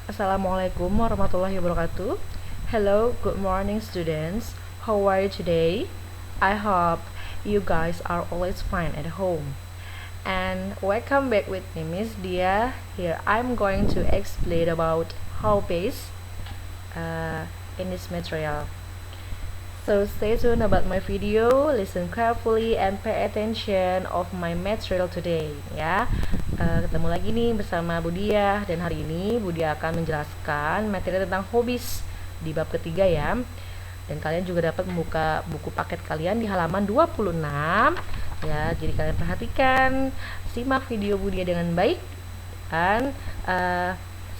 Assalamualaikum warahmatullahi wabarakatuh. Hello, good morning students. How are you today? I hope you guys are always fine at home. And welcome back with me, Miss Dia. Here I'm going to explain about how base in this material. So stay tuned about my video, listen carefully and pay attention of my material today ya. Ketemu lagi nih bersama Budia, dan hari ini Budia akan menjelaskan materi tentang hobbies di bab ketiga ya. Dan kalian juga dapat membuka buku paket kalian di halaman 26 ya. Jadi kalian perhatikan, simak video Budia dengan baik, dan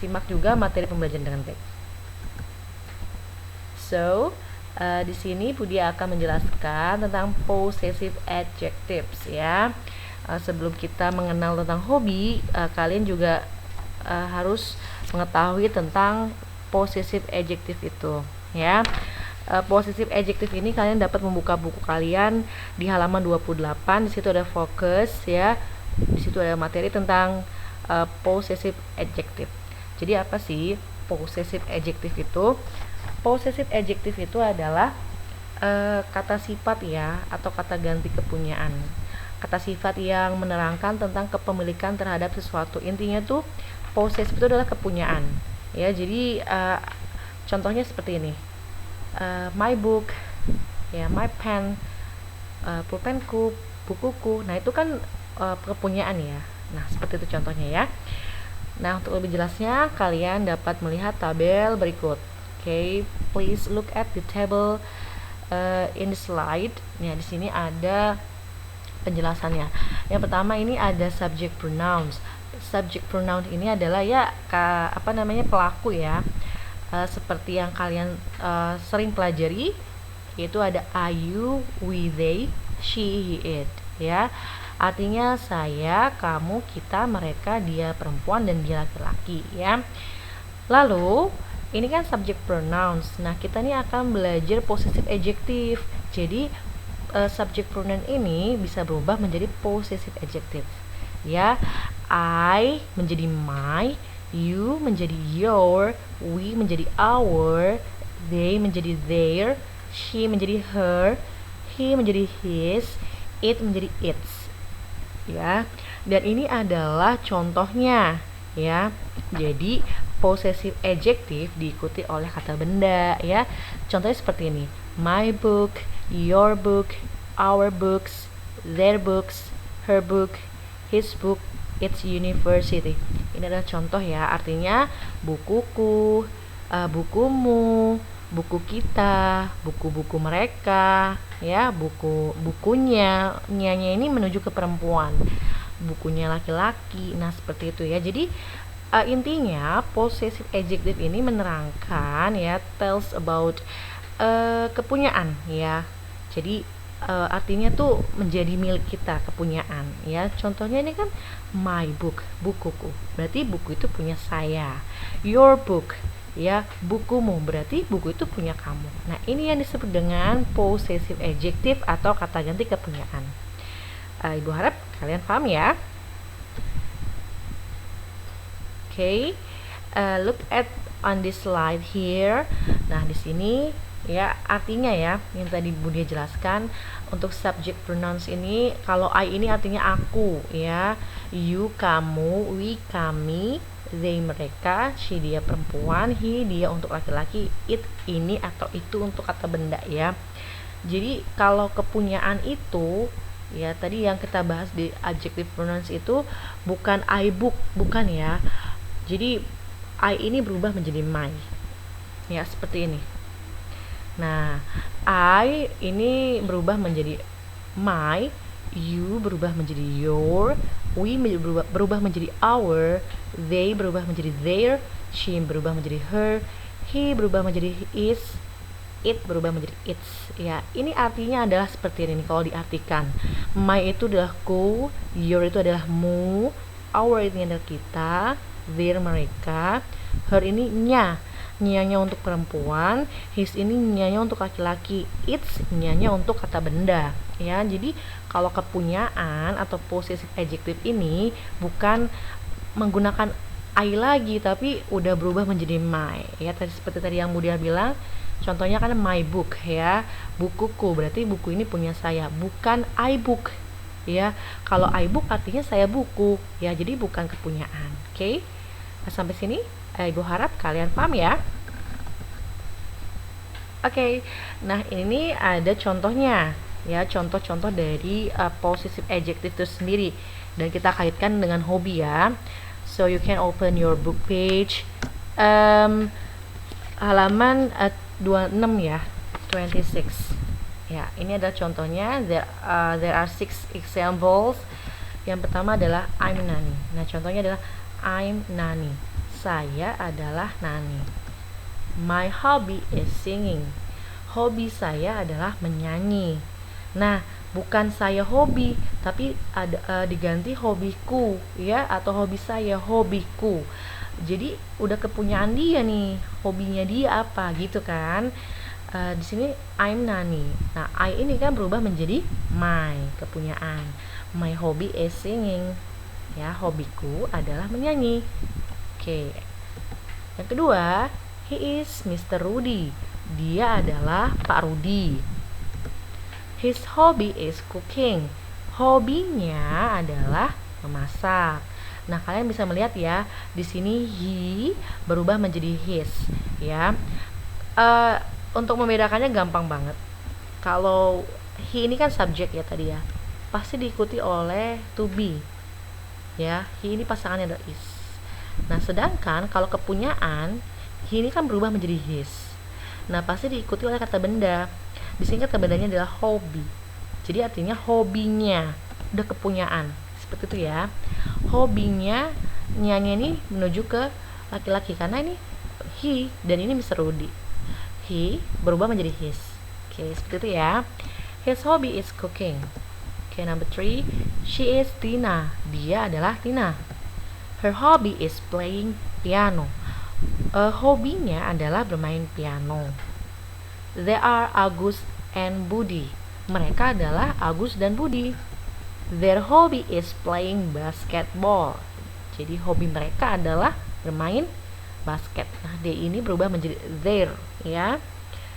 simak juga materi pembelajaran dengan baik. So di sini Budia akan menjelaskan tentang possessive adjectives ya. Sebelum kita mengenal tentang hobi, kalian juga harus mengetahui tentang possessive adjective itu ya. Possessive adjective ini kalian dapat membuka buku kalian di halaman 28. Di situ ada fokus ya. Di situ ada materi tentang possessive adjective. Jadi apa sih possessive adjective itu? Possessive adjective itu adalah kata sifat ya, atau kata ganti kepunyaan. Kata sifat yang menerangkan tentang kepemilikan terhadap sesuatu. Intinya tuh possessive itu adalah kepunyaan ya. Jadi contohnya seperti ini. My book ya, my pen, pulpenku, bukuku. Nah, itu kan kepunyaan ya. Nah, seperti itu contohnya ya. Nah, untuk lebih jelasnya kalian dapat melihat tabel berikut. Okay, please look at the table in the slide. Ya, di sini ada penjelasannya. Yang pertama ini ada subject pronouns. Subject pronoun ini adalah ya pelaku ya. Seperti yang kalian sering pelajari, yaitu ada I, you, we, they, she, he, it ya. Artinya saya, kamu, kita, mereka, dia perempuan, dan dia laki-laki ya. Lalu ini kan subject pronouns. Nah, kita nih akan belajar possessive adjective. Jadi subject pronoun ini bisa berubah menjadi possessive adjective ya. I menjadi my, you menjadi your, we menjadi our, they menjadi their, she menjadi her, he menjadi his, it menjadi its ya. Dan ini adalah contohnya ya. Jadi possessive adjective diikuti oleh kata benda ya. Contohnya seperti ini. My book, your book, our books, their books, her book, his book, its university. Ini adalah contoh ya. Artinya bukuku, bukumu, buku kita, buku-buku mereka ya, bukunya, nyanya ini menuju ke perempuan, bukunya laki-laki. Nah, seperti itu ya. Jadi intinya possessive adjective ini menerangkan ya, tells about kepunyaan ya. Jadi artinya tuh menjadi milik kita, kepunyaan ya. Contohnya ini kan my book, bukuku, berarti buku itu punya saya. Your book ya, bukumu, berarti buku itu punya kamu. Nah, ini yang disebut dengan possessive adjective atau kata ganti kepunyaan. Ibu harap kalian paham ya. Okay, look at on this slide here. Nah, di sini ya artinya ya, yang tadi Budia jelaskan untuk subject pronouns ini. Kalau I ini artinya aku ya, you kamu, we kami, they mereka, she dia perempuan, he dia untuk laki-laki, it ini atau itu untuk kata benda ya. Jadi kalau kepunyaan itu ya, tadi yang kita bahas di adjective pronouns itu bukan I book, bukan ya. Jadi I ini berubah menjadi my ya, seperti ini. Nah, I ini berubah menjadi my, you berubah menjadi your, we berubah menjadi our, they berubah menjadi their, she berubah menjadi her, he berubah menjadi his, it berubah menjadi its ya. Ini artinya adalah seperti ini kalau diartikan. My itu adalah ku, your itu adalah mu, our ini adalah kita, their mereka, her ini nyanya untuk perempuan, his ini nyanya untuk laki-laki, its nyanya untuk kata benda ya. Jadi kalau kepunyaan atau possessive adjective ini bukan menggunakan I lagi, tapi udah berubah menjadi my ya. Seperti tadi yang Budia bilang, contohnya kan my book ya, bukuku, berarti buku ini punya saya, bukan I book ya. Kalau I book artinya saya buku ya, jadi bukan kepunyaan. Oke. Sampai sini Ibu harap kalian paham ya. Oke. Nah, ini ada contohnya ya, contoh-contoh dari possessive adjective itu sendiri, dan kita kaitkan dengan hobi ya. So you can open your book page, halaman 26 ya, 26 ya. Ini adalah contohnya. There are 6 examples. Yang pertama adalah I'm Nani. Nah, contohnya adalah I'm Nani, saya adalah Nani. My hobby is singing, hobi saya adalah menyanyi. Nah, bukan saya hobi, tapi ada diganti hobiku ya, atau hobi saya, hobiku. Jadi udah kepunyaan dia nih, hobinya dia apa gitu kan. Di sini I'm Nani. Nah, I ini kan berubah menjadi my, kepunyaan. My hobby is singing ya, hobiku adalah menyanyi. Oke. Yang kedua, he is Mr. Rudy, dia adalah Pak Rudi. His hobby is cooking, hobinya adalah memasak. Nah, kalian bisa melihat ya, di sini he berubah menjadi his ya. Untuk membedakannya gampang banget. Kalau he ini kan subjek ya tadi ya, pasti diikuti oleh to be ya. He ini pasangannya adalah is. Nah, sedangkan kalau kepunyaan, he ini kan berubah menjadi his. Nah, pasti diikuti oleh kata benda. Di sini kata bendanya adalah hobby. Jadi artinya hobinya udah kepunyaan. Seperti itu ya. Hobinya nyanyi ini menuju ke laki-laki karena ini he dan ini Mr. Rudy. He berubah menjadi his. Oke, seperti itu ya. His hobby is cooking. Oke, number 3, she is Tina, dia adalah Tina. Her hobby is playing piano. Hobinya adalah bermain piano. They are Agus and Budi, mereka adalah Agus dan Budi. Their hobby is playing basketball, jadi hobi mereka adalah bermain basket. Nah, they ini berubah menjadi their ya,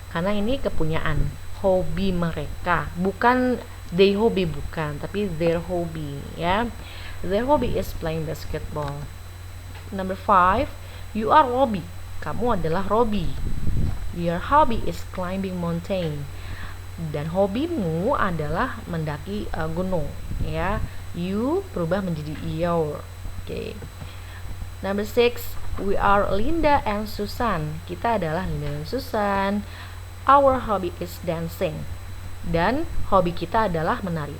karena ini kepunyaan, hobi mereka, bukan they hobby, bukan, tapi their hobby ya. Their hobby is playing basketball. Number 5, you are Robbie, kamu adalah Robbie. Your hobby is climbing mountain, dan hobimu adalah mendaki gunung ya. You berubah menjadi your. Okay. Number 6, we are Linda and Susan, kita adalah Linda dan Susan. Our hobby is dancing, dan hobi kita adalah menari.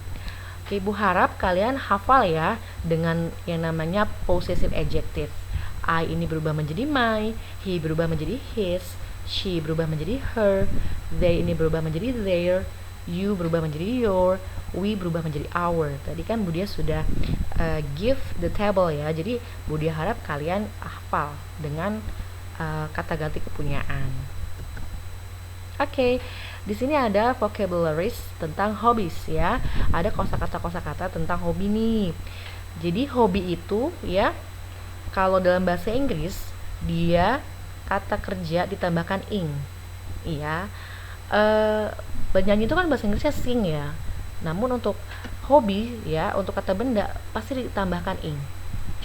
Oke, Ibu harap kalian hafal ya dengan yang namanya possessive adjective. I ini berubah menjadi my, he berubah menjadi his, she berubah menjadi her, they ini berubah menjadi their, you berubah menjadi your, we berubah menjadi our. Tadi kan Budia sudah give the table ya, jadi Budia harap kalian hafal dengan kata ganti kepunyaan. Oke, di sini ada vocabularies tentang hobbies ya. Ada kosakata-kosakata tentang hobi nih. Jadi hobi itu ya, kalau dalam bahasa Inggris dia kata kerja ditambahkan ing. Iya. Bernyanyi itu kan bahasa Inggrisnya sing ya. Namun untuk hobi ya, untuk kata benda pasti ditambahkan ing.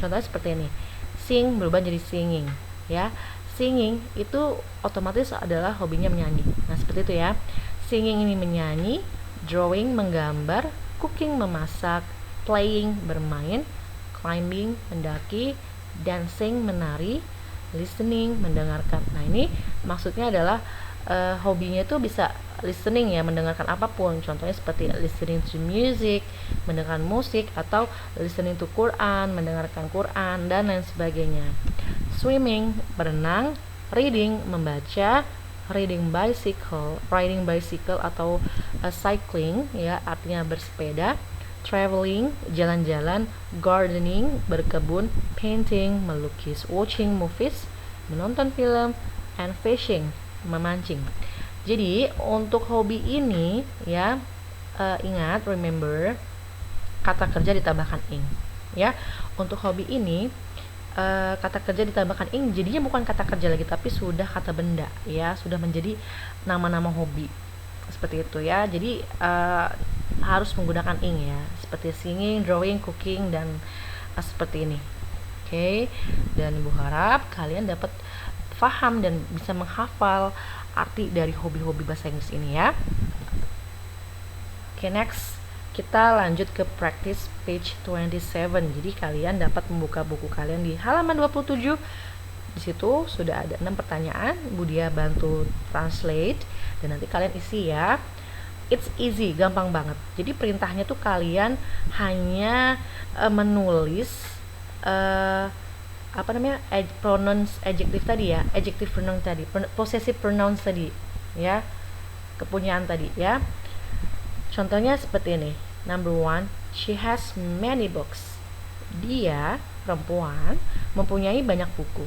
Contohnya seperti ini. Sing berubah jadi singing ya. Singing itu otomatis adalah hobinya menyanyi. Nah, seperti itu ya. Singing ini menyanyi, drawing menggambar, cooking memasak, playing bermain, climbing mendaki, dancing menari, listening mendengarkan. Nah, ini maksudnya adalah hobinya itu bisa listening ya, mendengarkan apapun. Contohnya seperti listening to music, mendengarkan musik, atau listening to Quran, mendengarkan Quran, dan lain sebagainya. Swimming, berenang, reading, membaca, riding bicycle atau cycling ya, artinya bersepeda, traveling, jalan-jalan, gardening, berkebun, painting, melukis, watching movies, menonton film, and fishing, memancing. Jadi untuk hobi ini ya, ingat, remember, kata kerja ditambahkan ing ya. Untuk hobi ini kata kerja ditambahkan ing, jadinya bukan kata kerja lagi tapi sudah kata benda ya, sudah menjadi nama-nama hobi seperti itu ya. Jadi harus menggunakan ing ya, seperti singing, drawing, cooking, dan seperti ini. Oke, dan Ibu harap kalian dapat paham dan bisa menghafal arti dari hobi-hobi bahasa Inggris ini ya. Oke, next kita lanjut ke practice page 27. Jadi kalian dapat membuka buku kalian di halaman 27. Di situ sudah ada 6 pertanyaan, Budia bantu translate dan nanti kalian isi ya. It's easy, gampang banget. Jadi perintahnya tuh kalian hanya menulis pronouns adjective tadi ya, adjective pronoun tadi, possessive pronouns tadi ya, kepunyaan tadi ya. Contohnya seperti ini. Number 1, she has many books. Dia, perempuan, mempunyai banyak buku.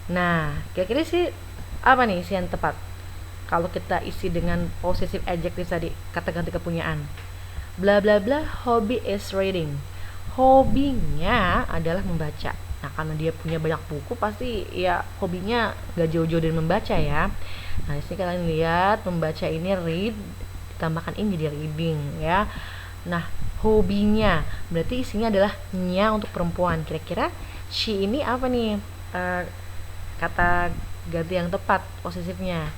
Nah, kira-kira sih apa nih isi yang tepat? Kalau kita isi dengan possessive adjective tadi, kata ganti kepunyaan. Bla bla bla, hobby is reading. Hobinya adalah membaca. Nah, karena dia punya banyak buku, pasti ya hobinya gak jauh-jauh dari membaca ya. Nah, di sini kalian lihat membaca ini read, tambahkan ini jadi reading ya. Nah, hobinya berarti isinya adalah nya untuk perempuan. Kira-kira she ini apa nih kata ganti yang tepat posesifnya?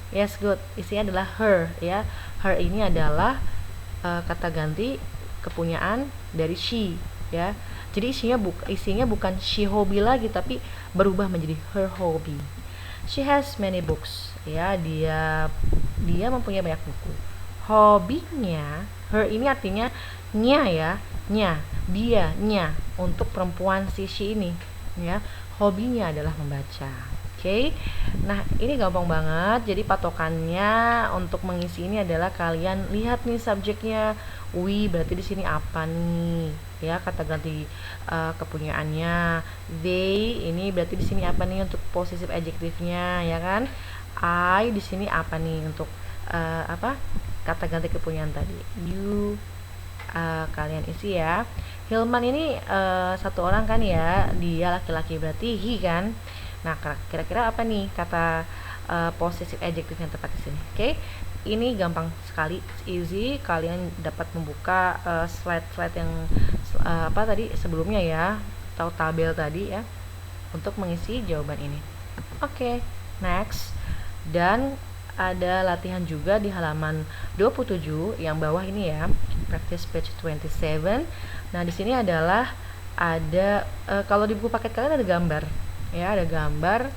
Yes, good. Isinya adalah her ya. Her ini adalah kata ganti kepunyaan dari she ya. Jadi isinya bukan she hobby lagi tapi berubah menjadi her hobby. She has many books ya. Dia mempunyai banyak buku. Hobinya, her ini artinya nya ya, nya, dia, nya untuk perempuan si she ini ya. Hobinya adalah membaca. Oke. Nah, ini gampang banget. Jadi patokannya untuk mengisi ini adalah kalian lihat nih subjeknya. We berarti di sini apa nih? Ya, kata ganti kepunyaannya. They ini berarti di sini apa nih untuk possessive adjective-nya, ya kan? I di sini apa nih untuk kata ganti kepunyaan tadi. You kalian isi ya. Hilman ini satu orang kan ya, dia laki-laki berarti he kan. Nah, kira-kira apa nih kata possessive adjective yang tepat di sini? Oke. Ini gampang sekali, easy. Kalian dapat membuka slide-slide yang tadi sebelumnya ya, atau tabel tadi ya, untuk mengisi jawaban ini. Oke, next. Dan ada latihan juga di halaman 27 yang bawah ini ya, practice page 27. Nah, di sini adalah ada kalau di buku paket kalian ada gambar ya, ada gambar.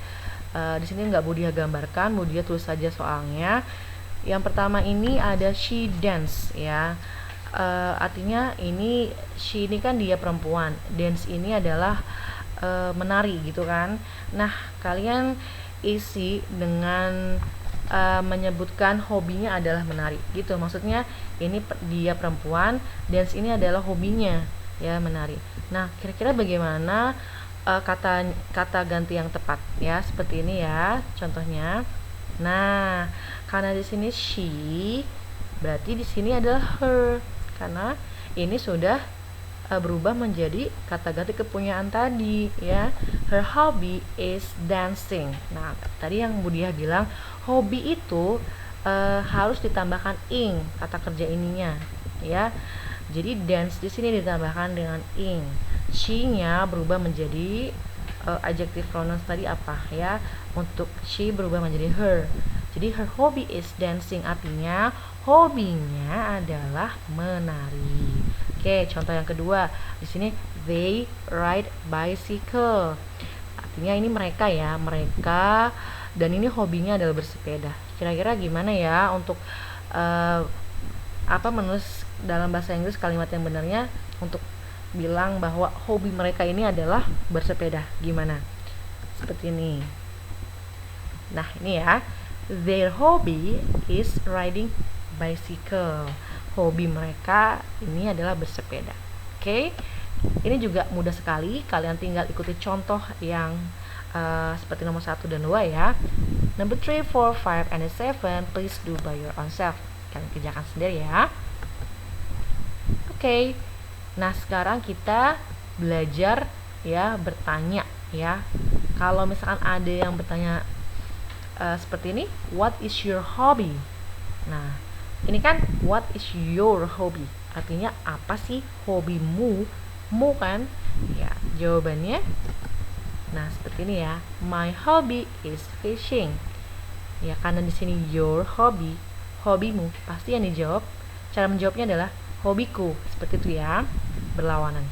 Di sini nggak Budia gambarkan, Budia tulis saja soalnya. Yang pertama ini ada she dance ya, artinya ini she ini kan dia perempuan, dance ini adalah menari gitu kan. Nah, kalian isi dengan menyebutkan hobinya adalah menari gitu, maksudnya ini dia perempuan, dance ini adalah hobinya ya, menari. Nah, kira-kira bagaimana kata ganti yang tepat ya, seperti ini ya contohnya. Nah, karena di sini she, berarti di sini adalah her karena ini sudah berubah menjadi kata ganti kepunyaan tadi ya. Her hobby is dancing. Nah, tadi yang Budia bilang hobi itu harus ditambahkan ing kata kerja ininya ya. Jadi dance di sini ditambahkan dengan ing. She-nya berubah menjadi adjective pronouns tadi apa ya. Untuk she berubah menjadi her. Jadi her hobby is dancing, artinya hobinya adalah menari. Oke, contoh yang kedua. Di sini they ride bicycle. Artinya ini mereka ya, mereka, dan ini hobinya adalah bersepeda. Kira-kira gimana ya untuk menulis dalam bahasa Inggris kalimat yang benarnya untuk bilang bahwa hobi mereka ini adalah bersepeda. Gimana? Seperti ini. Nah, ini ya. Their hobby is riding bicycle. Hobi mereka ini adalah bersepeda. Oke. Ini juga mudah sekali. Kalian tinggal ikuti contoh yang seperti nomor 1 dan 2 ya. Number 3, 4, 5, and 7 please do by your own self. Kalian kerjakan sendiri ya. Oke. Nah, sekarang kita belajar ya bertanya ya. Kalau misalkan ada yang bertanya seperti ini, what is your hobby? Nah, ini kan what is your hobby? Artinya apa sih hobimu? Mu kan? Ya, jawabannya nah seperti ini ya. My hobby is fishing. Ya, karena di sini your hobby, hobimu, pasti yang dijawab, cara menjawabnya adalah hobiku. Seperti itu ya, berlawanan.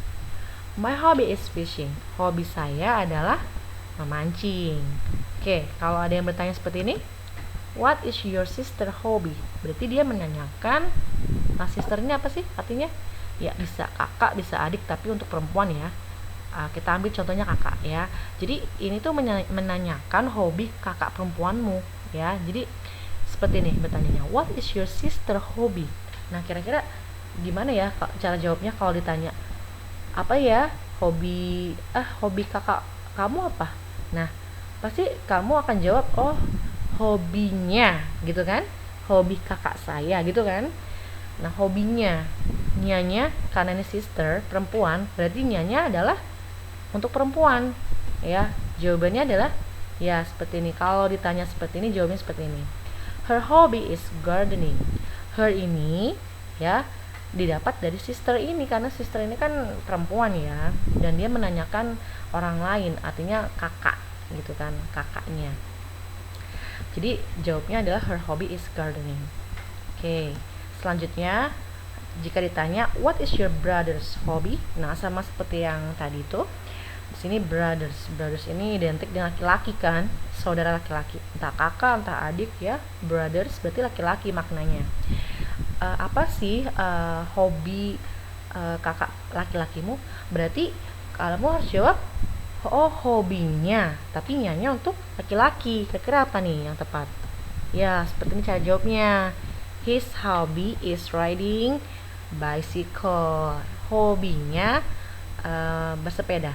My hobby is fishing. Hobi saya adalah memancing. Oke, kalau ada yang bertanya seperti ini, what is your sister hobby? Berarti dia menanyakan, nah sisternya apa sih artinya? Ya bisa kakak, bisa adik, tapi untuk perempuan ya. Kita ambil contohnya kakak ya. Jadi ini tuh menanyakan hobi kakak perempuanmu ya. Jadi seperti ini bertanya, what is your sister hobby? Nah kira-kira gimana ya cara jawabnya kalau ditanya apa ya hobi kakak kamu apa? Nah pasti kamu akan jawab, oh hobinya gitu kan, hobi kakak saya gitu kan. Nah hobinya, nyanya karena ini sister perempuan, berarti nyanya adalah untuk perempuan ya. Jawabannya adalah ya seperti ini. Kalau ditanya seperti ini, jawabnya seperti ini. Her hobby is gardening. Her ini ya didapat dari sister ini, karena sister ini kan perempuan ya, dan dia menanyakan orang lain, artinya kakak gitu kan, kakaknya. Jadi jawabnya adalah her hobby is gardening. Oke, selanjutnya jika ditanya what is your brother's hobby, nah sama seperti yang tadi tuh. Di sini brothers ini identik dengan laki-laki kan, saudara laki-laki, entah kakak entah adik ya. Brothers berarti laki-laki maknanya. Apa sih hobi kakak laki-lakimu? Berarti kamu harus jawab oh hobinya, tapi nyanya untuk laki-laki. Kira-kira apa nih yang tepat? Ya seperti ini cara jawabnya. His hobby is riding bicycle. Hobinya bersepeda.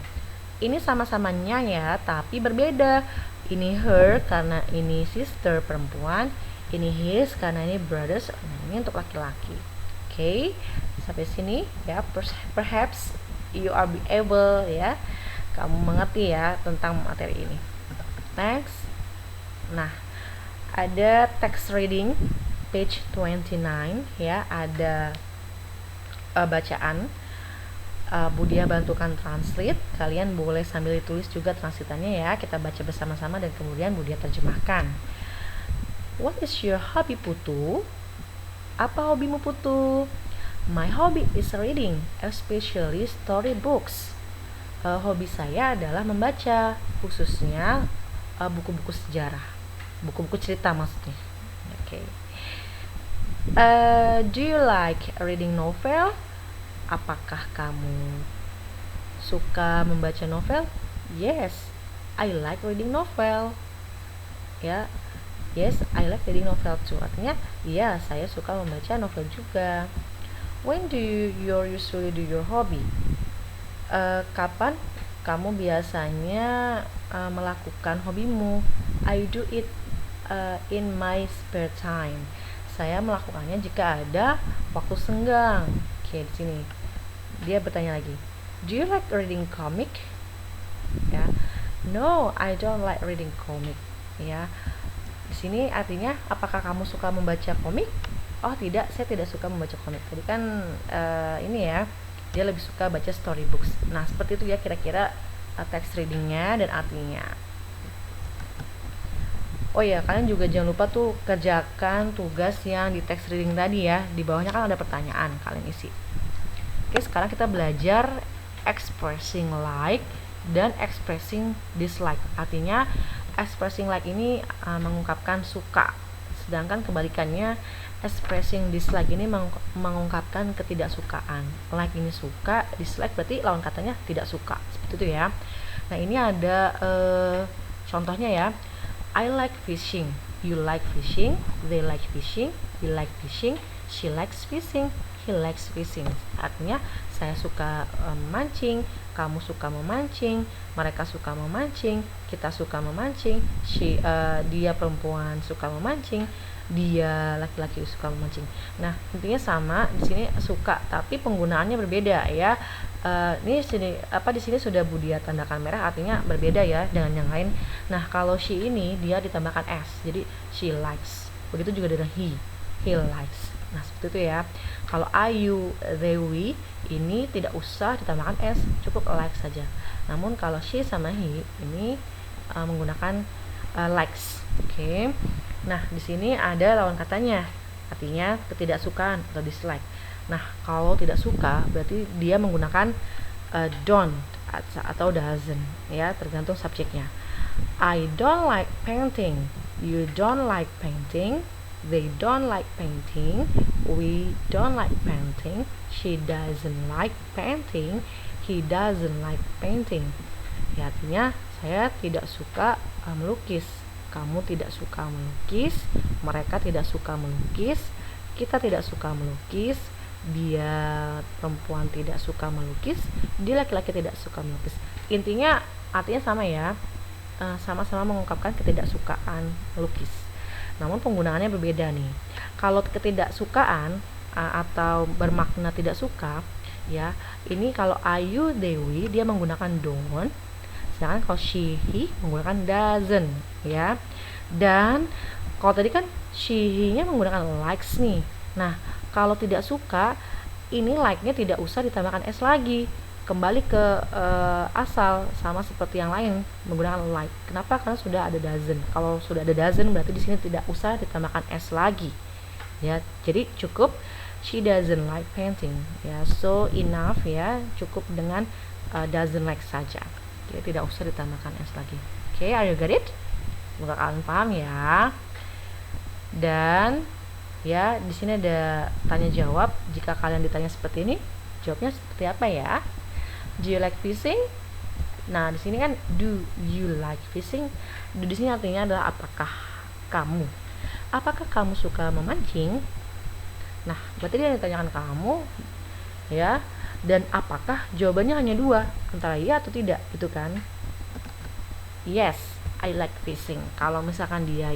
Ini sama-samanya ya, tapi berbeda. Ini her karena ini sister perempuan, ini his karena ini brothers, ini untuk laki-laki. Oke, sampai sini ya. Perhaps you are able ya, kamu mengerti ya tentang materi ini. Next. Nah, ada text reading page 29 ya, ada bacaan. Budia bantukan translate. Kalian boleh sambil ditulis juga translatannya ya. Kita baca bersama-sama dan kemudian Budia terjemahkan. What is your hobby, Putu? Apa hobimu, Putu? My hobby is reading, especially storybooks. Hobi saya adalah membaca, khususnya buku-buku sejarah, buku-buku cerita maksudnya. Oke. Do you like reading novel? Apakah kamu suka membaca novel? Yes, I like reading novel. Ya, yes, I like reading novel too. Artinya, ya, saya suka membaca novel juga. When do you usually do your hobby? Kapan kamu biasanya melakukan hobimu? I do it in my spare time. Saya melakukannya jika ada waktu senggang. Oke, di sini dia bertanya lagi. Do you like reading comic? Ya. No, I don't like reading comic. Ya. Di sini artinya apakah kamu suka membaca komik? Oh, tidak, saya tidak suka membaca komik. Tadi kan ini ya, dia lebih suka baca storybooks. Nah, seperti itu ya kira-kira text readingnya dan artinya. Oh ya, kalian juga jangan lupa tuh kerjakan tugas yang di text reading tadi ya. Di bawahnya kan ada pertanyaan, kalian isi. Oke, sekarang kita belajar expressing like dan expressing dislike. Artinya expressing like ini mengungkapkan suka, sedangkan kebalikannya expressing dislike ini mengungkapkan ketidaksukaan. Like ini suka, dislike berarti lawan katanya tidak suka. Seperti itu ya. Nah, ini ada contohnya ya. I like fishing, you like fishing, they like fishing, we like fishing, she likes fishing. he likes fishing. Artinya saya suka memancing, kamu suka memancing, mereka suka memancing, kita suka memancing, dia perempuan suka memancing, dia laki-laki suka memancing. Nah, intinya sama di sini suka, tapi penggunaannya berbeda ya. Ini di sini sudah Budia tandakan merah, artinya berbeda ya dengan yang lain. Nah, kalau she ini dia ditambahkan s, jadi she likes. Begitu juga dengan he likes. Nah, seperti itu ya. Kalau I, you, they, we ini tidak usah ditambahkan s, cukup like saja. Namun kalau she sama he ini menggunakan likes. Oke. Nah, di sini ada lawan katanya, artinya ketidaksukaan atau dislike. Nah, kalau tidak suka berarti dia menggunakan don't atau doesn't ya, tergantung subjeknya. I don't like painting, you don't like painting, they don't like painting, we don't like painting, she doesn't like painting, he doesn't like painting. Ya, artinya saya tidak suka melukis, kamu tidak suka melukis, mereka tidak suka melukis, kita tidak suka melukis, dia perempuan tidak suka melukis, dia laki-laki tidak suka melukis. Intinya artinya sama ya, sama-sama mengungkapkan ketidaksukaan melukis. Namun penggunaannya berbeda nih. Kalau ketidaksukaan atau bermakna tidak suka ya, ini kalau I, you, they, we dia menggunakan don't, sedangkan kalau she, he menggunakan doesn't ya. Dan kalau tadi kan she, he-nya menggunakan likes nih. Nah, kalau tidak suka, ini like-nya tidak usah ditambahkan s lagi, kembali ke asal, sama seperti yang lain menggunakan like. Kenapa? Karena sudah ada doesn't. Kalau sudah ada doesn't berarti di sini tidak usah ditambahkan s lagi. Ya, jadi cukup she doesn't like painting. Ya, so enough ya, cukup dengan doesn't like saja. Jadi tidak usah ditambahkan s lagi. Oke, are you get it? Semoga kalian paham ya. Dan ya, di sini ada tanya jawab. Jika kalian ditanya seperti ini, jawabnya seperti apa ya? Do you like fishing? Nah, di sini kan do you like fishing? Do di sini artinya adalah apakah kamu? Apakah kamu suka memancing? Nah, berarti dia ditanyakan kamu ya. Dan apakah jawabannya hanya dua, antara iya atau tidak, gitu kan? Yes, I like fishing. Kalau misalkan dia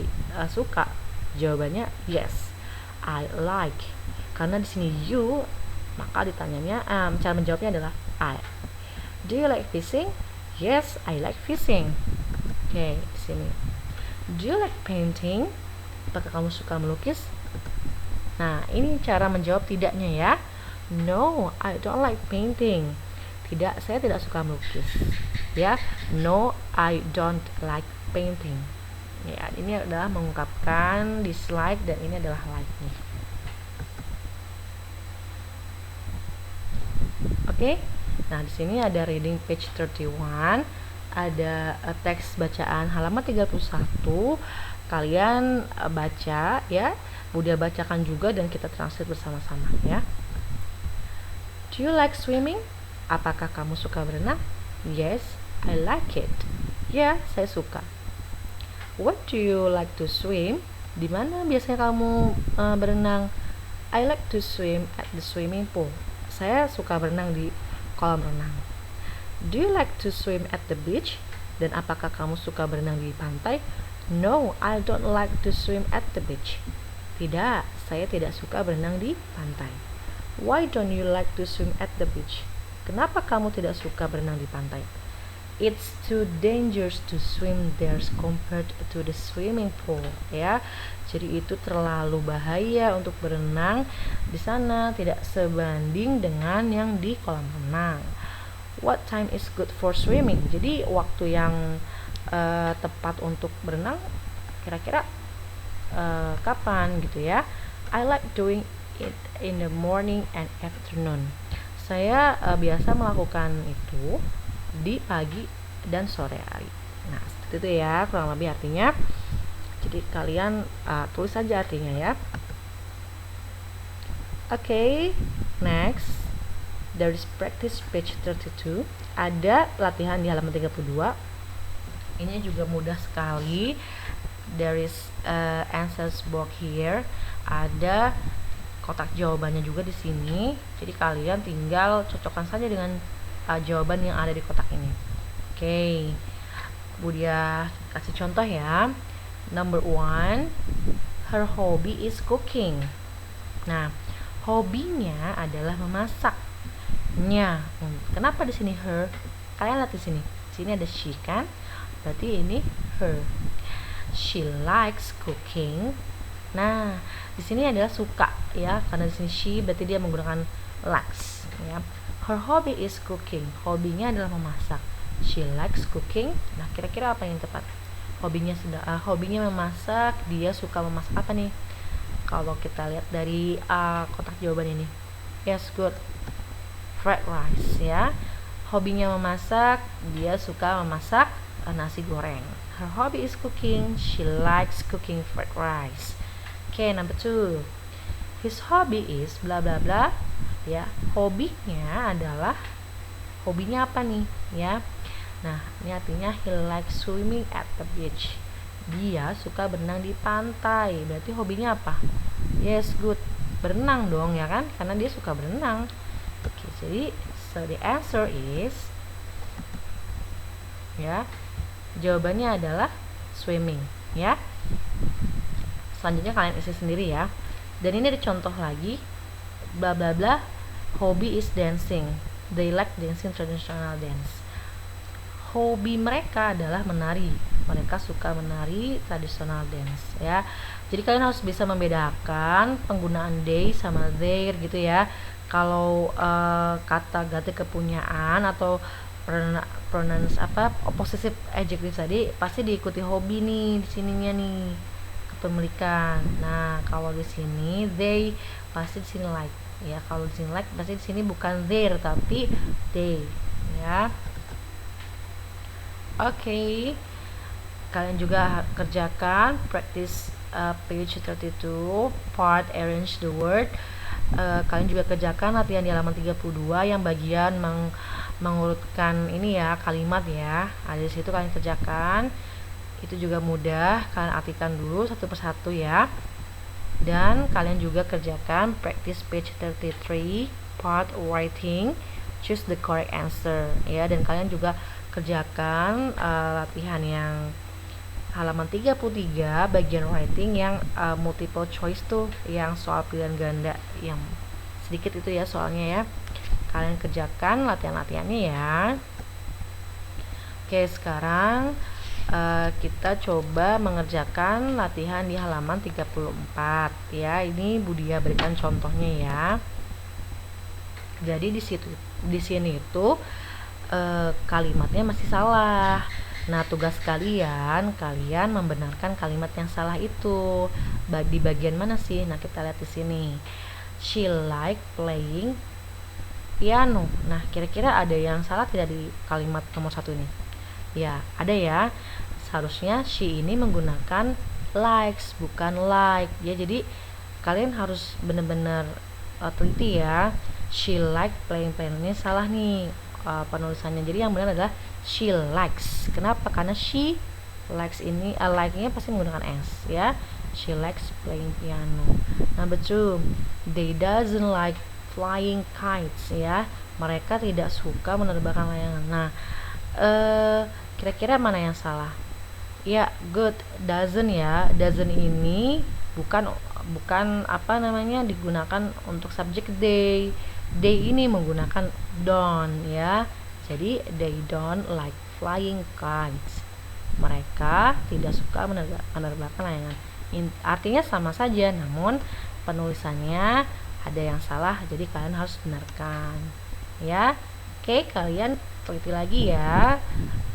suka, jawabannya yes, I like. Karena di sini you, maka ditanyanya cara menjawabnya adalah I. Do you like fishing? Yes, I like fishing. Oke, di sini. Do you like painting? Apakah kamu suka melukis? Nah, ini cara menjawab tidaknya ya. No, I don't like painting. Tidak, saya tidak suka melukis. Ya, no, I don't like painting. Ya, ini adalah mengungkapkan dislike dan ini adalah like nih. Oke. Nah, di sini ada reading page 31, ada teks bacaan halaman 31. Kalian baca ya. Budia bacakan juga dan kita translate bersama-sama ya. Do you like swimming? Apakah kamu suka berenang? Yes, I like it. Ya, saya suka. What do you like to swim? Di mana biasanya kamu berenang? I like to swim at the swimming pool. Saya suka berenang di kolam renang. Do you like to swim at the beach? Dan apakah kamu suka berenang di pantai? No, I don't like to swim at the beach. Tidak, saya tidak suka berenang di pantai. Why don't you like to swim at the beach? Kenapa kamu tidak suka berenang di pantai? It's too dangerous to swim there compared to the swimming pool. Ya, jadi itu terlalu bahaya untuk berenang di sana, tidak sebanding dengan yang di kolam renang. What time is good for swimming? Jadi waktu yang tepat untuk berenang kira-kira kapan gitu ya? I like doing it in the morning and afternoon. Saya biasa melakukan itu di pagi dan sore hari. Nah, seperti itu ya kurang lebih artinya. Jadi kalian tulis saja artinya ya. Okay, next there is practice page 32. Ada latihan di halaman 32. Ini juga mudah sekali. There is answers box here. Ada kotak jawabannya juga di sini. Jadi kalian tinggal cocokkan saja dengan jawaban yang ada di kotak ini. Oke. Budia kasih contoh ya. Number 1, her hobby is cooking. Nah, hobinya adalah memasak. Kenapa di sini her? Kalian lihat di sini. Sini ada she kan? Berarti ini her. She likes cooking. Nah, di sini adalah suka ya, karena di sini she berarti dia menggunakan likes ya. Her hobby is cooking. Hobinya adalah memasak. She likes cooking. Nah, kira-kira apa yang tepat? Hobinya memasak. Dia suka memasak apa nih? Kalau kita lihat dari kotak jawaban ini. Yes, good. Fried rice ya. Hobinya memasak. Dia suka memasak nasi goreng. Her hobby is cooking. She likes cooking fried rice. Okay, number 2. His hobby is bla bla bla. Ya, hobinya apa nih? Ya. Nah, ini artinya he likes swimming at the beach. Dia suka berenang di pantai. Berarti hobinya apa? Yes, good. Berenang dong ya kan? Karena dia suka berenang. Oke, jadi so the answer is ya. Jawabannya adalah swimming ya. Selanjutnya kalian isi sendiri ya. Dan ini ada contoh lagi. Bla bla bla. Hobby is dancing. They like dancing traditional dance. Hobi mereka adalah menari. Mereka suka menari traditional dance ya. Jadi kalian harus bisa membedakan penggunaan they sama their gitu ya. Kalau kata ganti kepunyaan atau pronouns possessive adjective tadi pasti diikuti hobi nih di sininya nih, kepemilikan. Nah, kalau di sini they pasti di sini like ya. Kalau di sini like pasti di sini bukan their tapi they ya. Oke. Kalian juga kerjakan practice page 32 part arrange the word. Kalian juga kerjakan latihan di halaman 32 yang bagian mengurutkan ini ya, kalimat ya. Ada di situ kalian kerjakan. Itu juga mudah, kalian artikan dulu satu persatu ya. Dan kalian juga kerjakan practice page 33 part writing, choose the correct answer ya. Dan kalian juga kerjakan latihan yang halaman 33 bagian writing yang multiple choice tuh, yang soal pilihan ganda yang sedikit itu ya soalnya ya. Kalian kerjakan latihan-latihannya ya. Oke, sekarang kita coba mengerjakan latihan di halaman 34 ya. Ini Budia berikan contohnya ya. Jadi di sini itu kalimatnya masih salah. Nah, tugas kalian membenarkan kalimat yang salah itu. Di bagian mana sih? Nah, kita lihat di sini. She like playing piano. Nah, kira-kira ada yang salah tidak di kalimat nomor 1 ini? Ya, ada ya. Seharusnya she ini menggunakan likes bukan like. Ya, jadi kalian harus benar-benar teliti ya. She like playing piano ini salah nih penulisannya. Jadi yang benar adalah she likes. Kenapa? Karena she likes ini like-nya pasti menggunakan s ya. She likes playing piano. Number 2, they doesn't like flying kites ya. Mereka tidak suka menerbangkan layangan. Nah, kira-kira mana yang salah? Ya, good. Doesn't ya. Doesn't ini bukan digunakan untuk subjek they. They ini menggunakan don't ya. Jadi they don't like flying kites. Mereka tidak suka menerbangkan layangan. Artinya sama saja, namun penulisannya ada yang salah, jadi kalian harus benarkan ya. Oke, kalian teliti lagi ya.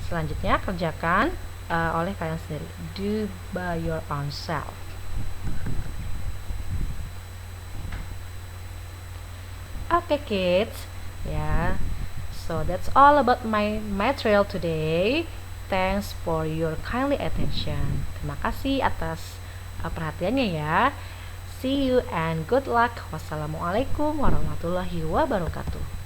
Selanjutnya kerjakan oleh kalian sendiri. Do by your own self. Okay kids, ya. So that's all about my material today. Thanks for your kindly attention. Terima kasih atas perhatiannya ya. See you and good luck. Wassalamualaikum warahmatullahi wabarakatuh.